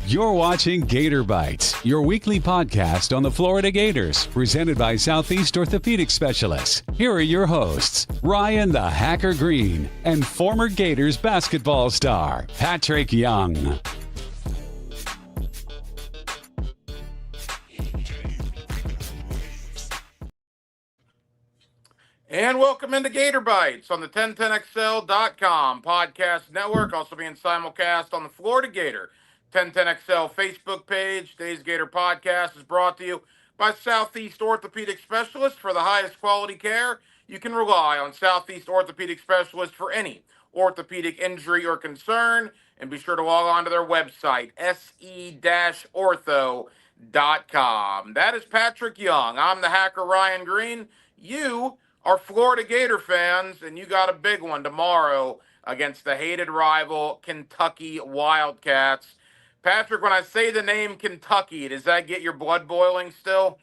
You're watching Gator Bytes, your weekly podcast on the Florida Gators, presented by Southeast Orthopedic Specialists. Here are your hosts, Ryan the Hacker Green and former Gators basketball star, Patric Young. And welcome into Gator Bytes on the 1010XL.com podcast network, also being simulcast on the Florida Gator 1010XL Facebook page. Today's Gator podcast is brought to you by Southeast Orthopedic Specialists. For the highest quality care, you can rely on Southeast Orthopedic Specialists for any orthopedic injury or concern. And be sure to log on to their website, se-ortho.com. That is Patric Young. I'm the hacker Ryan Green. You are Florida Gator fans, and you got a big one tomorrow against the hated rival Kentucky Wildcats. Patric, when I say the name Kentucky, does that get your blood boiling still?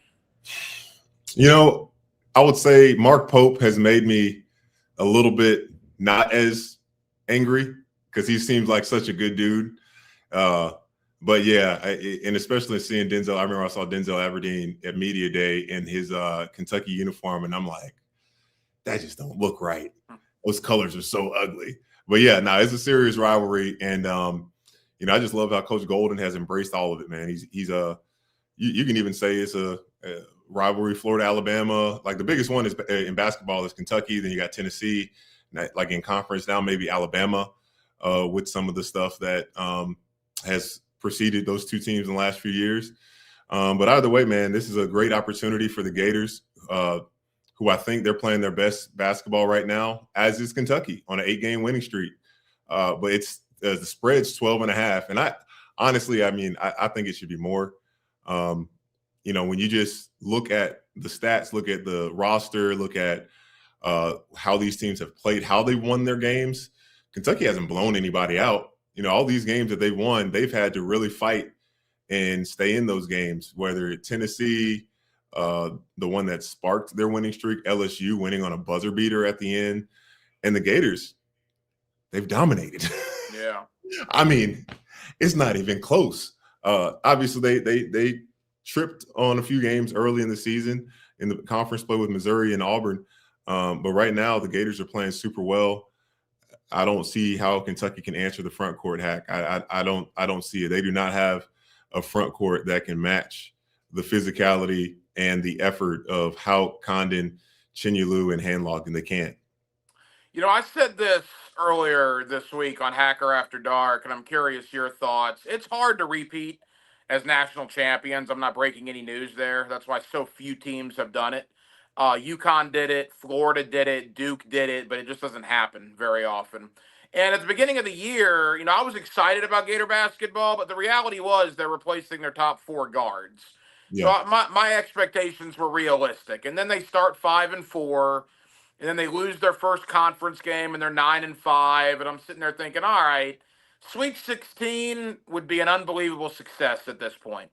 You know, I would say Mark Pope has made me a little bit not as angry because he seems like such a good dude. But yeah, and especially seeing Denzel, I remember I saw Denzel Aberdeen at Media Day in his Kentucky uniform, and I'm like, that just don't look right. Those colors are so ugly. But yeah, no, it's a serious rivalry, and I just love how Coach Golden has embraced all of it, man. He's you can even say it's a rivalry. Florida, Alabama, like the biggest one is in basketball is Kentucky. Then you got Tennessee, like in conference now, maybe Alabama, with some of the stuff that has preceded those two teams in the last few years. But either way, man, this is a great opportunity for the Gators, who I think they're playing their best basketball right now, as is Kentucky on an 8-game winning streak. But it's the spread's 12.5. And I think it should be more. When you just look at the stats, look at the roster, look at how these teams have played, how they won their games, Kentucky hasn't blown anybody out. All these games that they won, they've had to really fight and stay in those games, whether it's Tennessee, the one that sparked their winning streak, LSU winning on a buzzer beater at the end, and the Gators, they've dominated. Yeah. I mean, it's not even close. Obviously, they tripped on a few games early in the season in the conference play with Missouri and Auburn. But right now, the Gators are playing super well. I don't see how Kentucky can answer the front court hack. I don't see it. They do not have a front court that can match the physicality and the effort of Houck, Condon, Chinyelu, and Handlog, and they can't. I said this earlier this week on Hacker After Dark, and I'm curious your thoughts. It's hard to repeat as national champions. I'm not breaking any news there. That's why so few teams have done it. UConn did it, Florida did it, Duke did it, but it just doesn't happen very often. And at the beginning of the year, I was excited about Gator basketball, but the reality was they're replacing their top 4 guards. Yeah. So my expectations were realistic. And then they start 5-4, and then they lose their first conference game, and they're 9-5. And I'm sitting there thinking, all right, Sweet 16 would be an unbelievable success at this point.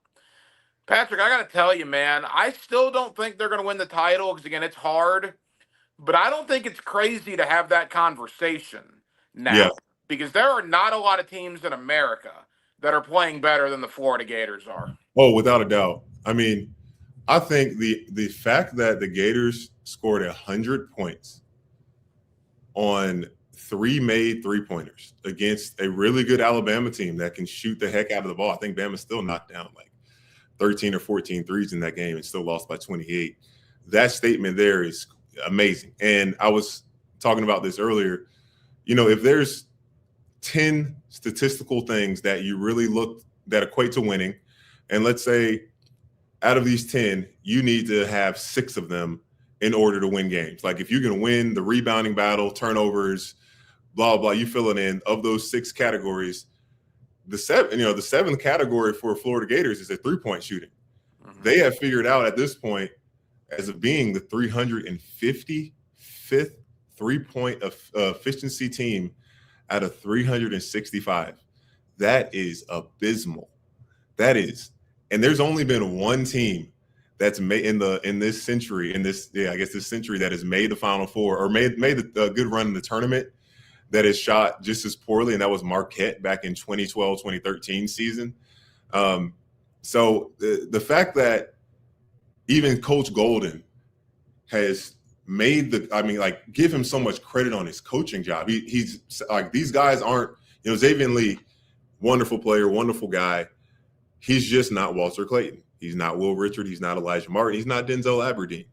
Patric, I got to tell you, man, I still don't think they're going to win the title because, again, it's hard. But I don't think it's crazy to have that conversation now because there are not a lot of teams in America that are playing better than the Florida Gators are. Oh, without a doubt. I mean, I think the fact that the Gators scored 100 points on 3 made three-pointers against a really good Alabama team that can shoot the heck out of the ball. I think Bama still knocked down like 13 or 14 threes in that game and still lost by 28. That statement there is amazing. And I was talking about this earlier. If there's 10 statistical things that you really look that equate to winning, and let's say out of these 10, you need to have 6 of them in order to win games. Like if you're going to win the rebounding battle, turnovers, blah, blah, you fill it in. Of those 6 categories, the 7th category for Florida Gators is a three-point shooting. Mm-hmm. They have figured out at this point as of being the 355th three-point efficiency team out of 365. That is abysmal. That is. And there's only been one team that's made in this century that has made the Final Four or made a good run in the tournament that has shot just as poorly, and that was Marquette back in 2012-2013 season. So the fact that even Coach Golden has made give him so much credit on his coaching job. He's like, these guys aren't, Xavier Lee, wonderful player, wonderful guy. He's just not Walter Clayton. He's not Will Richard. He's not Elijah Martin. He's not Denzel Aberdeen.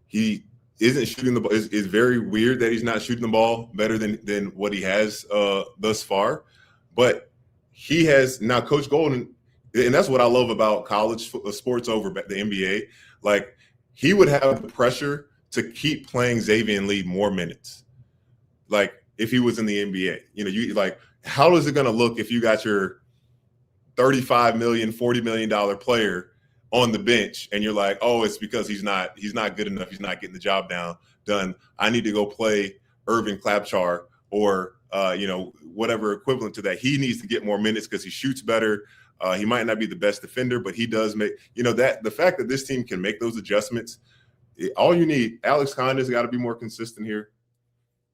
He isn't shooting the ball. It's very weird that he's not shooting the ball better than what he has thus far. But he has now, Coach Golden, and that's what I love about college sports over the NBA. Like, he would have the pressure to keep playing Xavier Lee more minutes. Like, if he was in the NBA, you like, how is it going to look if you got your $35 million, $40 million player on the bench and you're like, oh, it's because he's not good enough. He's not getting the job done. I need to go play Irvin Klapchar or, whatever equivalent to that. He needs to get more minutes because he shoots better. He might not be the best defender, but he does make, that the fact that this team can make those adjustments, all you need, Alex Conda's got to be more consistent here.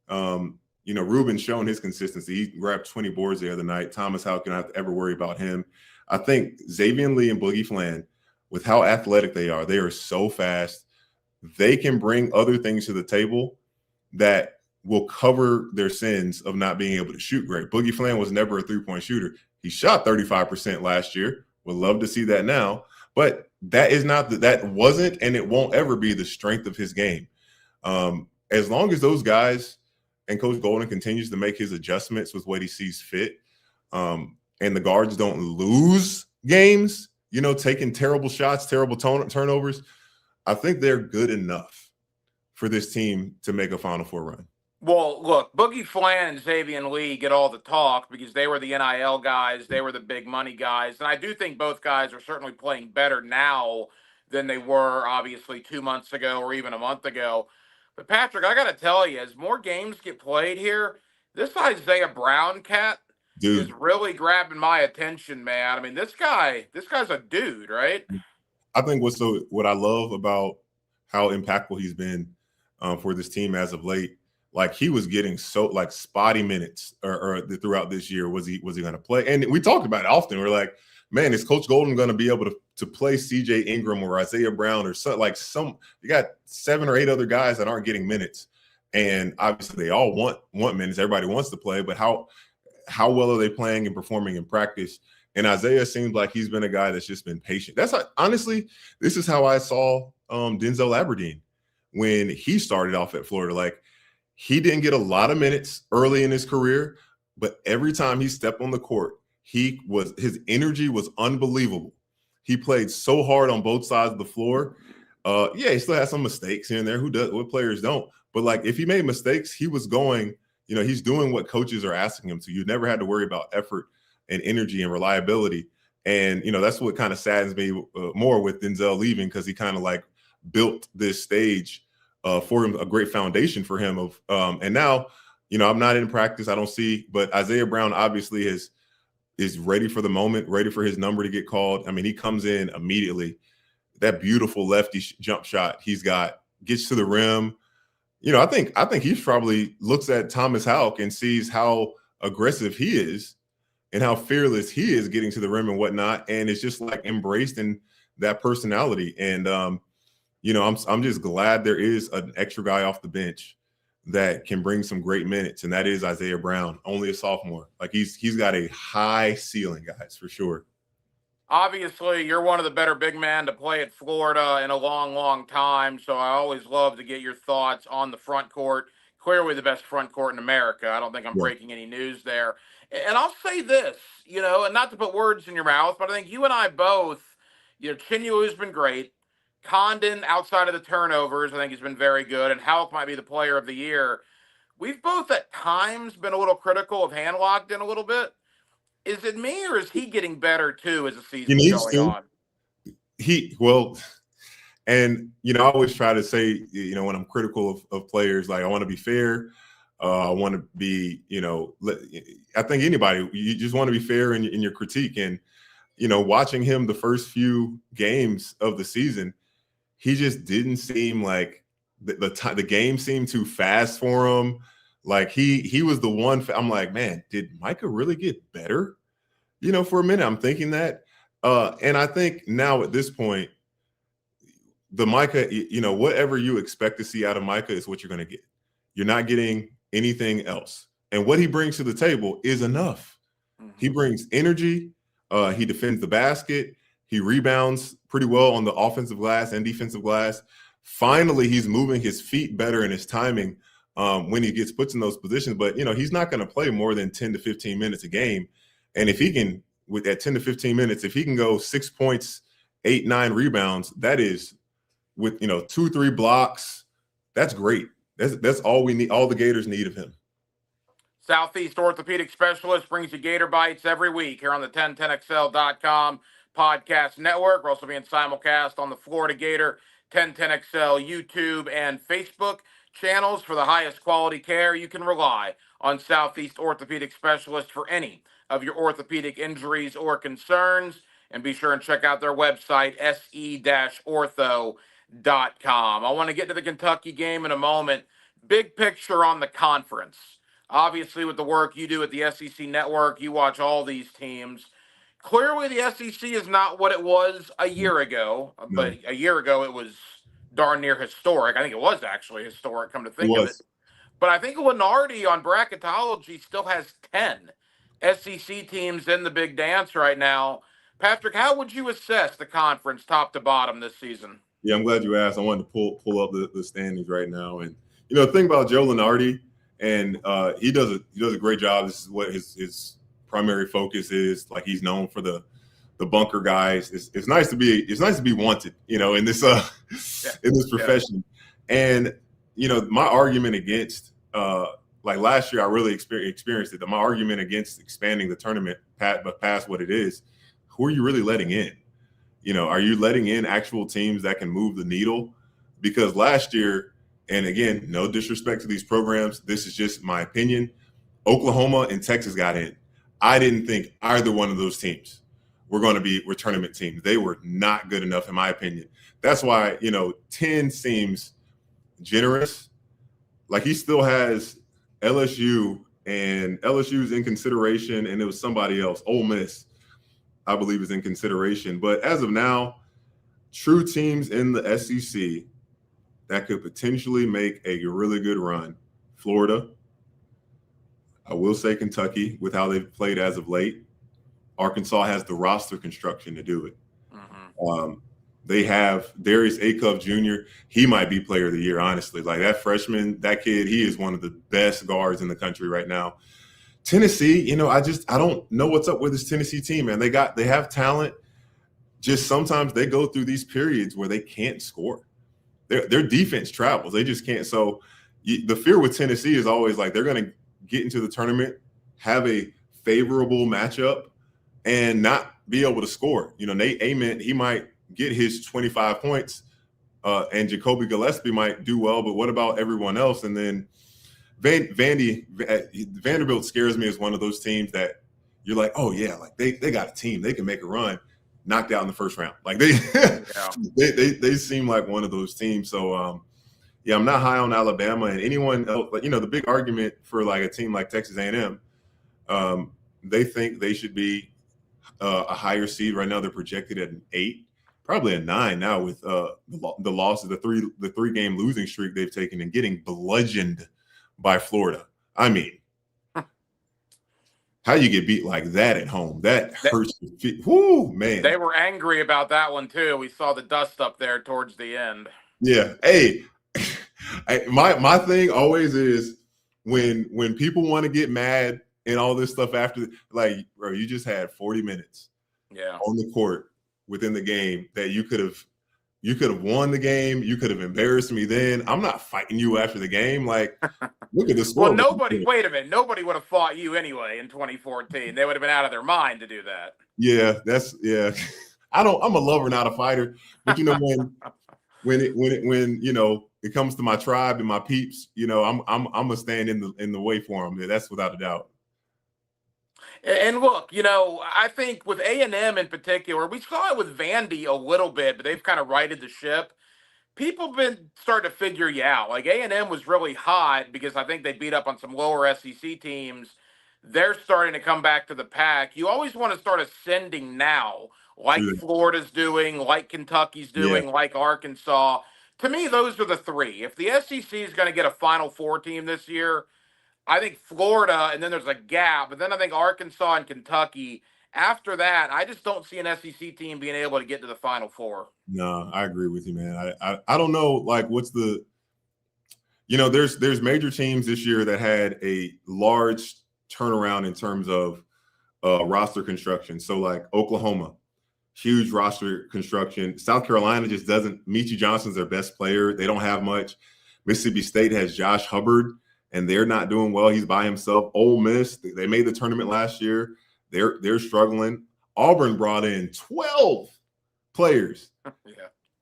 Ruben's shown his consistency. He grabbed 20 boards the other night. Thomas Howell can not have to ever worry about him. I think Xavier Lee and Boogie Flan, with how athletic they are so fast. They can bring other things to the table that will cover their sins of not being able to shoot great. Boogie Flan was never a three-point shooter. He shot 35% last year. Would love to see that now. But that is not that wasn't, and it won't ever be the strength of his game. As long as those guys and Coach Golden continues to make his adjustments with what he sees fit, and the guards don't lose games, taking terrible shots, terrible turnovers, I think they're good enough for this team to make a Final Four run. Well, look, Boogie Flan and Xavier Lee get all the talk because they were the NIL guys. They were the big money guys. And I do think both guys are certainly playing better now than they were, obviously, 2 months ago or even a month ago. But, Patrick, I got to tell you, as more games get played here, this Isaiah Brown cat is really grabbing my attention, man. I mean, this guy's a dude, right? I think what I love about how impactful he's been for this team as of late, like, he was getting so like spotty minutes or throughout this year. Was he going to play? And we talked about it often. We're like, man, is Coach Golden going to be able to play CJ Ingram or Isaiah Brown or you got 7 or 8 other guys that aren't getting minutes. And obviously they all want minutes. Everybody wants to play, but how well are they playing and performing in practice? And Isaiah seems like he's been a guy that's just been patient. Honestly, this is how I saw Denzel Aberdeen when he started off at Florida. Like, he didn't get a lot of minutes early in his career, but every time he stepped on the court, his energy was unbelievable. He played so hard on both sides of the floor. He still had some mistakes here and there. What players don't? But like, if he made mistakes, he was going, he's doing what coaches are asking him to. You never had to worry about effort and energy and reliability. And, that's what kind of saddens me more with Denzel leaving, because he kind of like built this stage for him, a great foundation for him and now, I'm not in practice. I don't see, but Isaiah Brown obviously is ready for the moment, ready for his number to get called. I mean, he comes in immediately. That beautiful lefty jump shot he's got, gets to the rim. I think he probably looks at Thomas Houck and sees how aggressive he is and how fearless he is getting to the rim and whatnot. And it's just like embraced in that personality. And, I'm just glad there is an extra guy off the bench that can bring some great minutes, and that is Isaiah Brown, only a sophomore. Like, he's got a high ceiling, guys, for sure. Obviously, you're one of the better big men to play at Florida in a long, long time, so I always love to get your thoughts on the front court. Clearly the best front court in America. I don't think I'm breaking any news there. And I'll say this, and not to put words in your mouth, but I think you and I both, Chinyu's been great. Condon, outside of the turnovers, I think he's been very good, and Houck might be the player of the year. We've both at times been a little critical of Handlocked in a little bit. Is it me, or is he getting better too as the season's going on? I always try to say, when I'm critical of players, like, I want to be fair. I want to be, I think anybody, you just want to be fair in your critique. And, watching him the first few games of the season, he just didn't seem like the game seemed too fast for him. Like, he was the one. I'm like, man, did Micah really get better? For a minute, I'm thinking that. And I think now at this point, the Micah, whatever you expect to see out of Micah is what you're going to get. You're not getting anything else. And what he brings to the table is enough. Mm-hmm. He brings energy. He defends the basket. He rebounds pretty well on the offensive glass and defensive glass. Finally, he's moving his feet better in his timing when he gets put in those positions. But, he's not going to play more than 10 to 15 minutes a game. And if he can, with that 10 to 15 minutes, if he can go 6 points, 8, 9 rebounds, that is with, 2, 3 blocks, that's great. That's all we need. All the Gators need of him. Southeast Orthopedic Specialist brings you Gator Bytes every week here on the 1010XL.com podcast network. We're also being simulcast on the Florida Gator 1010XL YouTube and Facebook channels for the highest quality care. You can rely on Southeast Orthopedic Specialist for any of your orthopedic injuries or concerns. And be sure and check out their website, se-ortho.com. I want to get to the Kentucky game in a moment. Big picture on the conference. Obviously, with the work you do at the SEC Network, you watch all these teams. Clearly, the SEC is not what it was a year ago, but a year ago it was darn near historic. I think it was actually historic, come to think of it. But I think Lenardi on bracketology still has 10 SEC teams in the big dance right now. Patrick, how would you assess the conference top to bottom this season? Yeah, I'm glad you asked. I wanted to pull up the standings right now. And, the thing about Joe Lenardi, and he does a great job. This is what his primary focus is. Like, he's known for the bunker guys. It's nice to be wanted, in this in this profession. Yeah. And my argument against like last year, I really experienced it. My argument against expanding the tournament past what it is, who are you really letting in? Are you letting in actual teams that can move the needle? Because last year, and again, no disrespect to these programs, this is just my opinion, Oklahoma and Texas got in. I didn't think either one of those teams were tournament teams. They were not good enough, in my opinion. That's why, 10 seems generous. Like, he still has LSU, and LSU's in consideration, and it was somebody else. Ole Miss, I believe, is in consideration. But as of now, true teams in the SEC that could potentially make a really good run: Florida, I will say Kentucky, with how they've played as of late. Arkansas has the roster construction to do it. Mm-hmm. They have Darius Acuff Jr. He might be player of the year, honestly. Like, that freshman, that kid, he is one of the best guards in the country right now. Tennessee, I don't know what's up with this Tennessee team, man. They have talent. Just sometimes they go through these periods where they can't score. Their defense travels. They just can't. So the fear with Tennessee is always like they're going to get into the tournament, have a favorable matchup, and not be able to score. Nate Ament, he might get his 25 points, and Jacoby Gillespie might do well, but what about everyone else? And then Vanderbilt scares me as one of those teams that you're like, oh yeah, like they got a team, they can make a run, knocked out in the first round. Like they seem like one of those teams. So yeah, I'm not high on Alabama and anyone else. But the big argument for like a team like Texas A&M, they think they should be a higher seed right now. They're projected at an 8, probably a 9 now with the loss of the three game losing streak they've taken and getting bludgeoned by Florida. I mean, how you get beat like that at home? That hurts your feet. Whoo, man. They were angry about that one too. We saw the dust up there towards the end. Yeah. Hey, my thing always is when people want to get mad and all this stuff after, like, bro, you just had 40 minutes on the court within the game that you could have won the game. You could have embarrassed me then. I'm not fighting you after the game. Like, look at the score. Well, wait a minute. Nobody would have fought you anyway in 2014. They would have been out of their mind to do that. Yeah, I'm a lover, not a fighter. But when it comes to my tribe and my peeps, I'm gonna stand in the way for them. That's without a doubt. And look, I think with A&M in particular, we saw it with Vandy a little bit, but they've kind of righted the ship. People have been starting to figure you out. Like, A&M was really hot because I think they beat up on some lower SEC teams. They're starting to come back to the pack. You always want to start ascending now like Florida's doing, like Kentucky's doing, like Arkansas. To me, those are the three. If the SEC is going to get a Final Four team this year, I think Florida, and then there's a gap, but then I think Arkansas and Kentucky. After that, I just don't see an SEC team being able to get to the Final Four. No, I agree with you, man. I don't know, like, what's the – there's major teams this year that had a large turnaround in terms of roster construction. So, like, Oklahoma, huge roster construction. South Carolina just doesn't – Michie Johnson's their best player. They don't have much. Mississippi State has Josh Hubbard, and they're not doing well. He's by himself. Ole Miss, they made the tournament last year. They're struggling. Auburn brought in 12 players.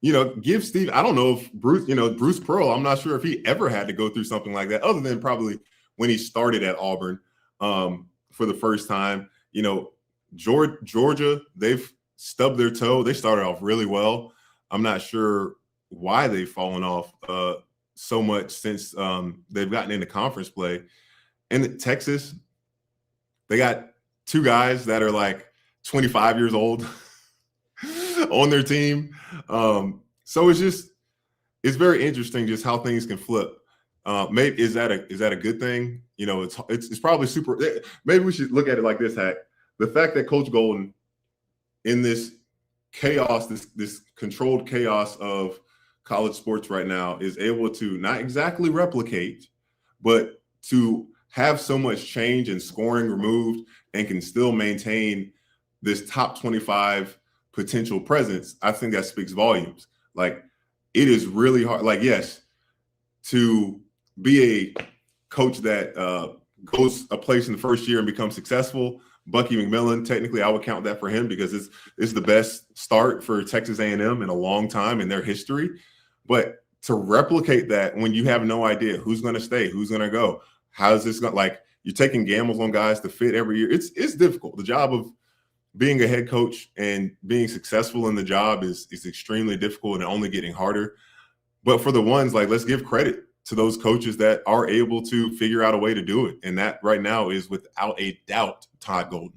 Yeah. Give Steve – I don't know if Bruce Pearl, I'm not sure if he ever had to go through something like that other than probably when he started at Auburn for the first time. Georgia, they've stubbed their toe. They started off really well. I'm not sure why they've fallen off so much since they've gotten into conference play. And Texas, they got two guys that are like 25 years old on their team. So it's very interesting just how things can flip. Maybe is that a good thing? It's probably super. Maybe we should look at it like this, Hack. The fact that Coach Golden, in this chaos, this controlled chaos of college sports right now, is able to not exactly replicate, but to have so much change and scoring removed and can still maintain this top 25 potential presence. I think that speaks volumes. Like, it is really hard. Like, yes, to be a coach that goes a place in the first year and becomes successful. Bucky McMillan, technically, I would count that for him because it's the best start for Texas A&M in a long time in their history. But to replicate that when you have no idea who's going to stay, who's going to go, how is this going? Like, you're taking gambles on guys to fit every year. It's difficult. The job of being a head coach and being successful in the job is extremely difficult and only getting harder. But for the ones, like, let's give credit to those coaches that are able to figure out a way to do it. And that right now is without a doubt Todd Golden.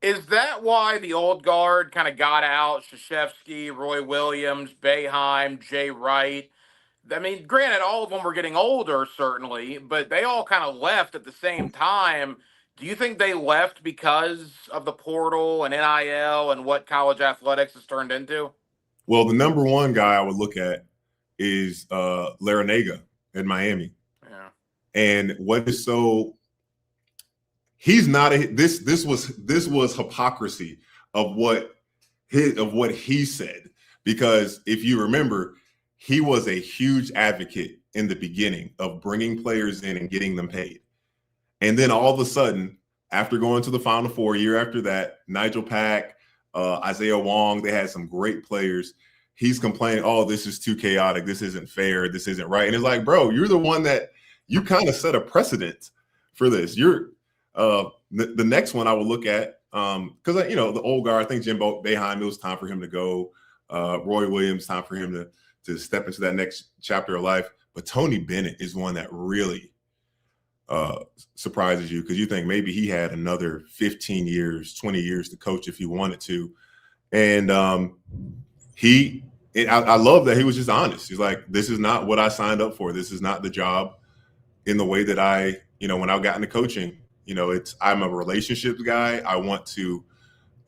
Is that why the old guard kind of got out? Krzyzewski, Roy Williams, Boeheim, Jay Wright. I mean, granted, all of them were getting older, certainly, but they all kind of left at the same time. Do you think they left because of the portal and NIL and what college athletics has turned into? Well, the number one guy I would look at is Larinaga in Miami. Yeah. And what is so he's not a this was hypocrisy of what he said, because if you remember, he was a huge advocate in the beginning of bringing players in and getting them paid. And then all of a sudden, after going to the Final Four, year after that, Nigel Pack, Isaiah Wong, they had some great players. He's complaining, oh, this is too chaotic. This isn't fair. This isn't right. And it's like, bro, you're the one that you kind of set a precedent for this. You're the next one I will look at, because, the old guard, I think Jim Boeheim, it was time for him to go. Roy Williams, time for him to step into that next chapter of life. But Tony Bennett is one that really surprises you, because you think maybe he had another 15 years, 20 years to coach if he wanted to. And I love that he was just honest. He's like, this is not what I signed up for. This is not the job in the way that I, when I got into coaching, I'm a relationships guy. I want to,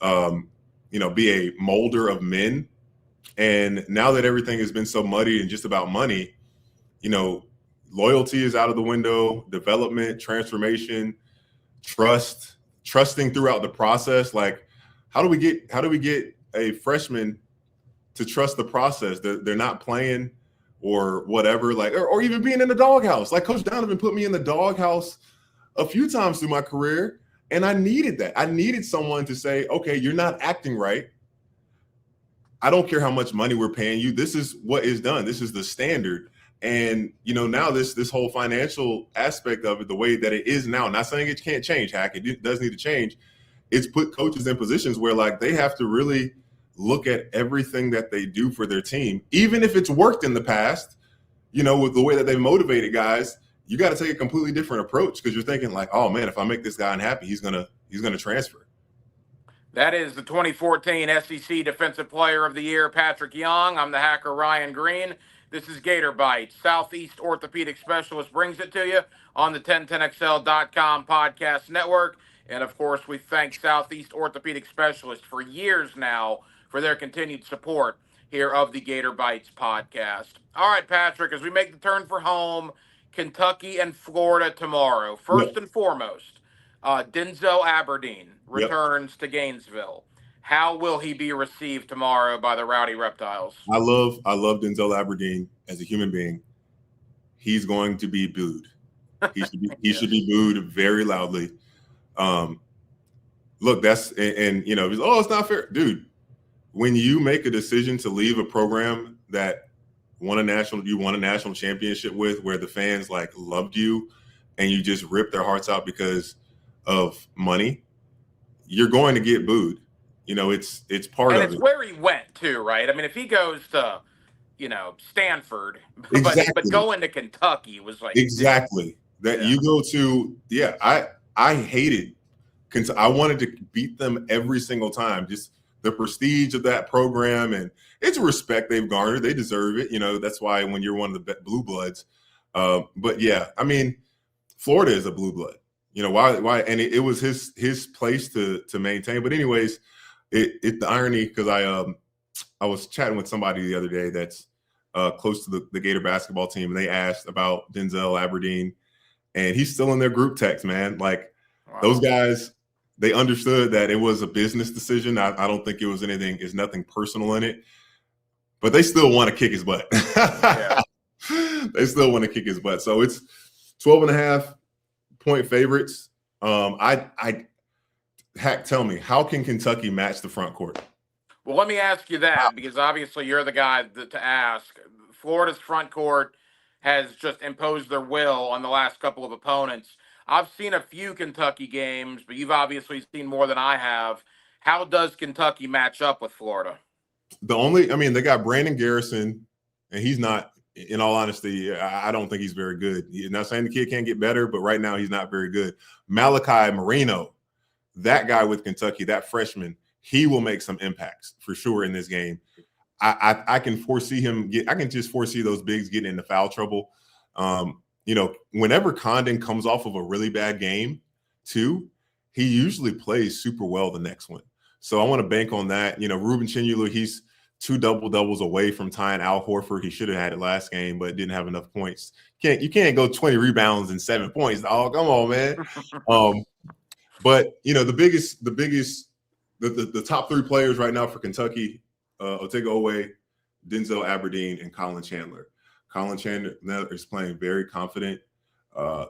be a molder of men. And now that everything has been so muddy and just about money, loyalty is out of the window, development, transformation, trusting throughout the process. Like, how do we get a freshman to trust the process? They're not playing or whatever, like, or even being in the doghouse. Like, Coach Donovan put me in the doghouse a few times through my career, and I needed that. I needed someone to say, okay, you're not acting right. I don't care how much money we're paying you. This is what is done. This is the standard. And, now this whole financial aspect of it, the way that it is now, not saying it can't change, Hack, it does need to change. It's put coaches in positions where, like, they have to really look at everything that they do for their team, even if it's worked in the past, with the way that they motivated guys. You got to take a completely different approach, because you're thinking like, oh man, if I make this guy unhappy, he's gonna transfer. That is the 2014 SEC Defensive Player of the Year, Patric Young. I'm the hacker, Ryan Green. This is Gator Bytes. Southeast Orthopedic Specialist brings it to you on the 1010XL.com podcast network. And, of course, we thank Southeast Orthopedic Specialist for years now for their continued support here of the Gator Bytes podcast. All right, Patric, as we make the turn for home, Kentucky and Florida tomorrow. First and foremost, Denzel Aberdeen returns to Gainesville. How will he be received tomorrow by the Rowdy Reptiles? I love Denzel Aberdeen as a human being. He's going to be booed. He should be booed very loudly. Look, that's and you know, it's not fair, dude. When you make a decision to leave a program that you won a national championship with, where the fans like loved you, and you just rip their hearts out because of money, you're going to get booed. You know, it's part of it. And it's where he went too, right? I mean, if he goes to, Stanford, exactly. but going to Kentucky was like exactly that. You go to I hated Kentucky. I wanted to beat them every single time. Just the prestige of that program, and it's a respect they've garnered. They deserve it. You know, that's why when you're one of the blue bloods. But yeah, I mean, Florida is a blue blood. You know why? And it was his place to maintain. But anyways, the irony, because I was chatting with somebody the other day that's close to the Gator basketball team, and they asked about Denzel Aberdeen, and he's still in their group text, man. Like those guys, they understood that it was a business decision. I don't think it was anything. It's nothing personal in it, but they still want to kick his butt. Yeah. They still want to kick his butt. So it's 12.5-point favorites. Hack, tell me, how can Kentucky match the front court? Well, let me ask you that, because obviously you're the guy to ask. Florida's front court has just imposed their will on the last couple of opponents. I've seen a few Kentucky games, but you've obviously seen more than I have. How does Kentucky match up with Florida? They got Brandon Garrison, and he's not, in all honesty, I don't think he's very good. You're not saying the kid can't get better, but right now he's not very good. Malachi Marino, that guy with Kentucky, that freshman, he will make some impacts for sure in this game. I can foresee I can just foresee those bigs getting into foul trouble. Whenever Condon comes off of a really bad game too, he usually plays super well the next one. So I want to bank on that. Ruben Chinyulu, he's 2 double-doubles away from tying Al Horford. He should have had it last game, but didn't have enough points. You can't go 20 rebounds and 7 points. Oh, come on, man. But the top 3 players right now for Kentucky, Otega Oweh, Denzel Aberdeen, and Colin Chandler. Colin Chandler is playing very confident,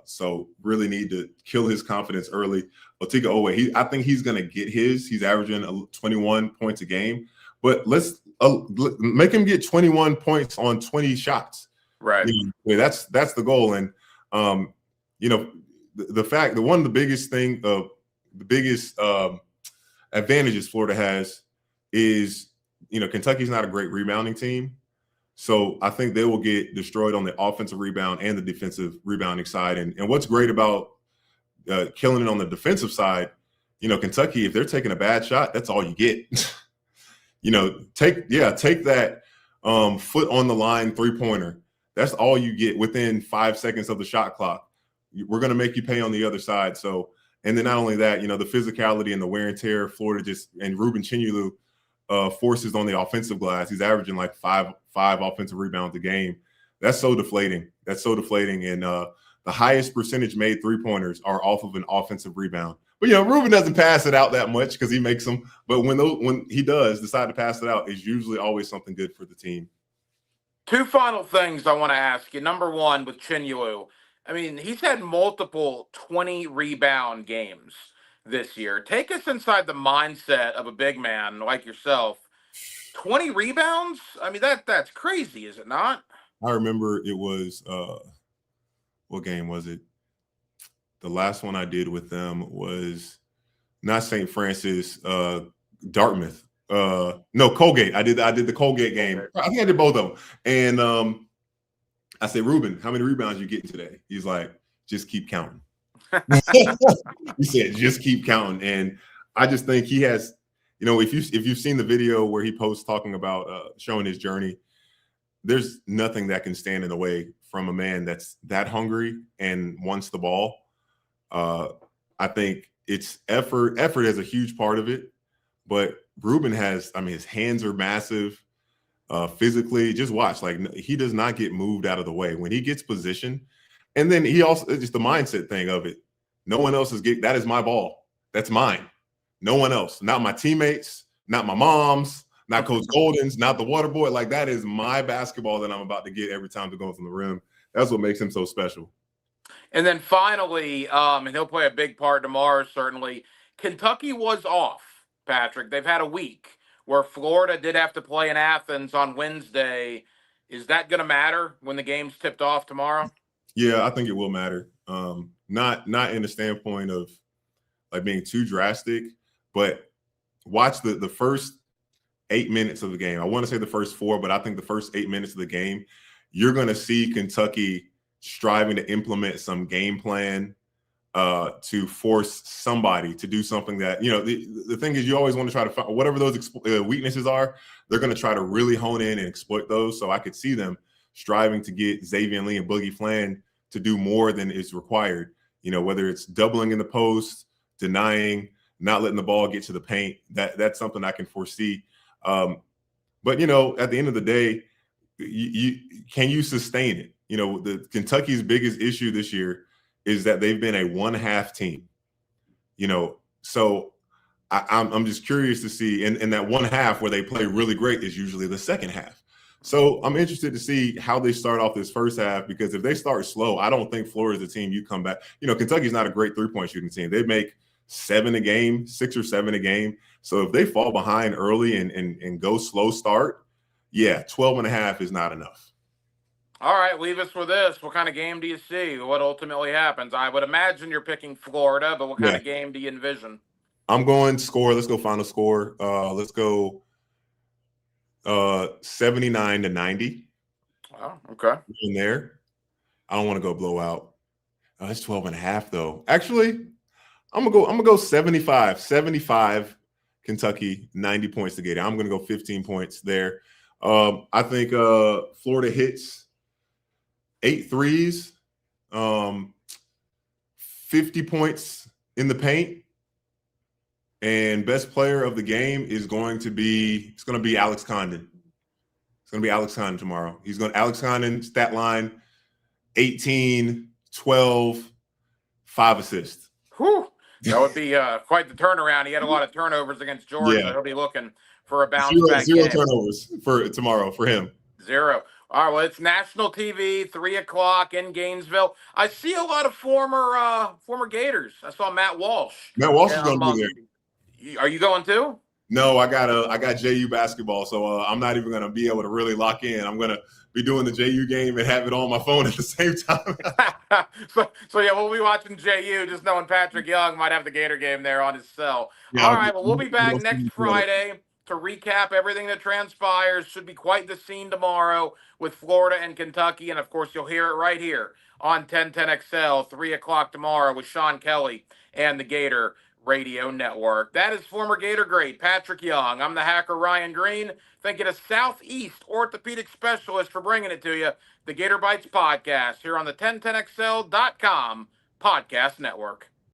so really need to kill his confidence early. Otega Oweh, I think he's going to get his. He's averaging 21 points a game, but let's make him get 21 points on 20 shots. Right. That's the goal. And the fact that one of the biggest advantages Florida has is, Kentucky's not a great rebounding team. So I think they will get destroyed on the offensive rebound and the defensive rebounding side. And what's great about killing it on the defensive side, Kentucky, if they're taking a bad shot, that's all you get. Take that foot on the line 3-pointer. That's all you get within 5 seconds of the shot clock. We're going to make you pay on the other side. So, and then not only that, the physicality and the wear and tear, Florida and Ruben Chinyulu forces on the offensive glass. He's averaging like five offensive rebounds a game. That's so deflating. And the highest percentage made 3-pointers are off of an offensive rebound. But Ruben doesn't pass it out that much because he makes them. But when he does decide to pass it out, it's usually always something good for the team. 2 final things I want to ask you. Number one, with Chinyulu, he's had multiple 20-rebound games this year. Take us inside the mindset of a big man like yourself. 20 rebounds? That's crazy, is it not? I remember it was what game was it? The last one I did with them was not St. Francis, Dartmouth. No, Colgate. I did the Colgate game. I think I did both of them. And I said, Ruben, how many rebounds you getting today? He's like, just keep counting. He said, just keep counting. And I just think he has if you've seen the video where he posts talking about showing his journey, there's nothing that can stand in the way from a man that's that hungry and wants the ball. I think it's effort. Effort is a huge part of it, but Ruben has, his hands are massive. Physically, just watch. Like, he does not get moved out of the way when he gets position. And then he also, just the mindset thing of it. No one else that is my ball. That's mine. No one else. Not my teammates, not my mom's, not Coach Golden's, not the water boy. Like, that is my basketball that I'm about to get every time to go from the rim. That's what makes him so special. And then finally, and he'll play a big part tomorrow, certainly, Kentucky was off, Patrick. They've had a week where Florida did have to play in Athens on Wednesday. Is that going to matter when the game's tipped off tomorrow? Yeah, I think it will matter. Not in the standpoint of like being too drastic, but watch the first 8 minutes of the game. I want to say the first 4, but I think the first 8 minutes of the game, you're going to see Kentucky striving to implement some game plan to force somebody to do something that, the thing is, you always want to try to find whatever those weaknesses are. They're going to try to really hone in and exploit those. So I could see them striving to get Xavier Lee and Boogie Flan to do more than is required, whether it's doubling in the post, denying, not letting the ball get to the paint. That's something I can foresee. But, at the end of the day, can you sustain it? The Kentucky's biggest issue this year is that they've been a one-half team. So I'm just curious to see, and that one half where they play really great is usually the second half. So I'm interested to see how they start off this first half, because if they start slow, I don't think Florida's the team you come back. Kentucky's not a great three-point shooting team. They make 7 a game, 6 or 7 a game. So if they fall behind early and go slow start, 12.5 is not enough. All right, leave us with this. What kind of game do you see? What ultimately happens? I would imagine you're picking Florida, but what kind of game do you envision? I'm going score. Let's go final score. Let's go 79-90. Oh, okay. In there. I don't want to go blowout. It's 12.5 though. Actually, I'm gonna go 75 Kentucky, 90 points to Gator. I'm gonna go 15 points there. I think Florida hits 8 threes, 50 points in the paint, and best player of the game is going to be Alex Condon. It's going to be Alex Condon tomorrow. Alex Condon, stat line, 18, 12, 5 assists. Whew. That would be quite the turnaround. He had a lot of turnovers against Georgia. Yeah. He'll be looking for a bounce back Zero game. Turnovers for tomorrow for him. 0. All right, well, it's national TV, 3 o'clock in Gainesville. I see a lot of former Gators. I saw Matt Walsh. Matt Walsh is going to be there. Are you going too? No, I got JU basketball, so I'm not even going to be able to really lock in. I'm going to be doing the JU game and have it on my phone at the same time. so yeah, we'll be watching JU, just knowing Patric Young might have the Gator game there on his cell. Yeah, all right, well, we'll be back next Friday to recap everything that transpires. Should be quite the scene tomorrow with Florida and Kentucky, and of course, you'll hear it right here on 1010XL, 3 o'clock tomorrow with Sean Kelly and the Gator Radio Network. That is former Gator great Patric Young. I'm the hacker Ryan Green. Thank you to Southeast Orthopedic Specialist for bringing it to you. The Gator Bytes podcast here on the 1010XL.com podcast network.